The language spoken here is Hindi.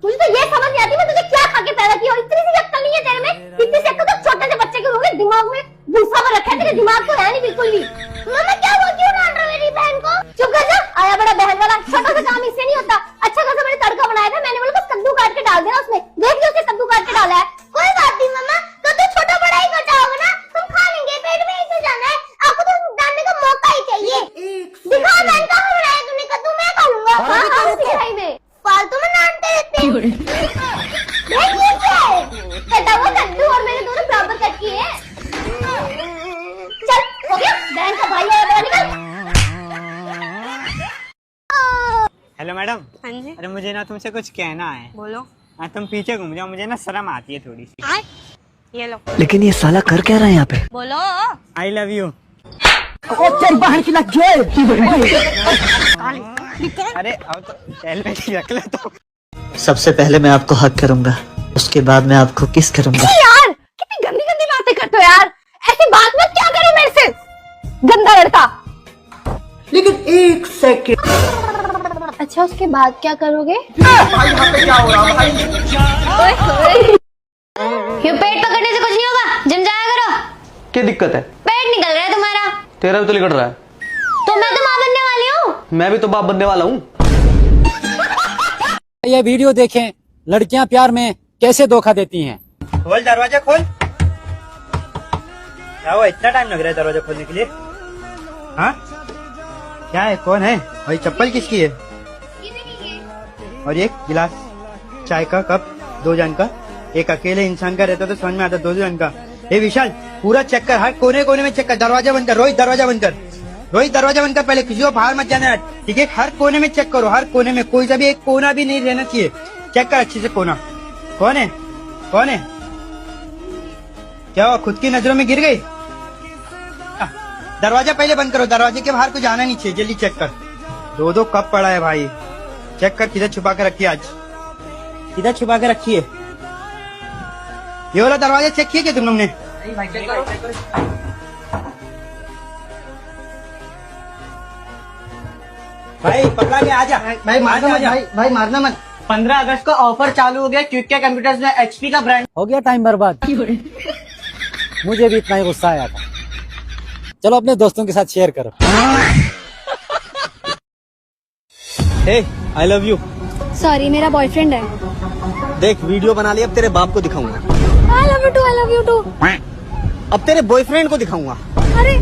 मुझे तो ये समझ नहीं आती मैं तुझे क्या खा के पैदा किया और इतनी सी अक्ल नहीं है तेरे में। इतनी सी अक्ल तो छोटे से बच्चे के होगे, दिमाग में भूसा भर रखा है, तेरे दिमाग तो है नहीं बिल्कुल भी। मम्मा क्या बोल क्यों डांट रहा मेरी बहन को? चुप कर जा, आया बड़ा बहन वाला। छोटा सा काम इससे नहीं होता। अच्छा खासा मैंने तड़का बनाया था, मैंने बोला बस कद्दू काट के डाल देना उसमें। देख लियो उसने कद्दू काट के डाला है। कोई बात नहीं मम्मा, तो तू छोटा बड़ा ही करता होगा ना, तुम खा लेंगे, पेट में ही तो जाना है, आपको तो डालने का मौका ही चाहिए। दिखा बहन कहाँ बनाया तुमने कद्दू, मैं खा लूंगा। हाँ उसकी लड़ाई में फालतू में डांटते रहते हैं। देख ये क्या है, कटा हुआ कद्दू और मैंने दोनों बराबर कट किए हैं। चल हो गया, बहन का भाई आया, निकल। Hello madam. हाँ जी। अरे मुझे ना तुमसे कुछ कहना है। बोलो। हाँ तुम पीछे घूम जाओ, मुझे ना शर्म आती है थोड़ी सी। ये लो। लेकिन ये साला कर क्या रहा है यहाँ पे? बोलो। आई लव यू। अरे अब तो हेलमेट ही रख ले तो। सबसे पहले मैं आपको हक करूंगा, उसके बाद मैं आपको किस करूंगा। यार कितनी गंदी गंदी बातें करते हो यार, ऐसी बात मत क्या करो मेरे से, गंदा लड़का। लेकिन एक सेकंड, अच्छा उसके बाद क्या करोगे? भाई यहाँ पे क्या हो रहा है भाई? क्यों, पेट पकड़ने से कुछ नहीं होगा, जिम जाया करो। क्या दिक्कत है? पेट निकल रहा है तुम्हारा। तेरा भी तो निकल रहा है। तो मैं तो माँ बनने वाली हूँ। मैं भी तो बाप बनने वाला हूँ। ये वीडियो देखें, लड़कियां प्यार में कैसे धोखा देती हैं। खोल दरवाजा खोल। क्या हुआ, इतना टाइम लग रहा है दरवाजा खोलने के लिए? हाँ क्या है, कौन है भाई? चप्पल किसकी है? और एक गिलास चाय का कप 2 जन का, एक अकेले इंसान का रहता तो समझ में आता 2 जन का। ए विशाल पूरा चेक कर, हर कोने कोने में चेक कर। दरवाजा बंद कर रोहित, दरवाजा बंद कर रोहित, दरवाजा बंद कर पहले, किसी को बाहर मत जाना है, ठीक है? हर कोने में चेक करो, हर कोने में, कोई सा भी एक कोना भी नहीं रहना चाहिए। चेक कर अच्छे से कोना। कौन है, कौन है? क्या हुआ, खुद की नजरों में गिर गई? दरवाजा पहले बंद करो, दरवाजे के बाहर कुछ आना नहीं चाहिए, जल्दी चेक कर। 2 कप पड़ा है भाई, चेक कर किधर छुपा के रखी है, आज किधर छुपा के रखी है? ये वाला दरवाजा चेक किया क्या तुम लोग ने? भाई पकड़ा के आजा। भाई मारना मत, भाई मारना मत। 15 अगस्त को ऑफर चालू हो गया क्विक के कंप्यूटर्स में, HP का ब्रांड। हो गया टाइम बर्बाद। मुझे भी इतना ही गुस्सा आया था। चलो अपने दोस्तों के साथ शेयर करो। हे आई लव यू। सॉरी मेरा बॉयफ्रेंड है। देख वीडियो बना ली, अब तेरे बाप को दिखाऊंगा। I love you too, I love you too. अब तेरे बॉयफ्रेंड को दिखाऊंगा। अरे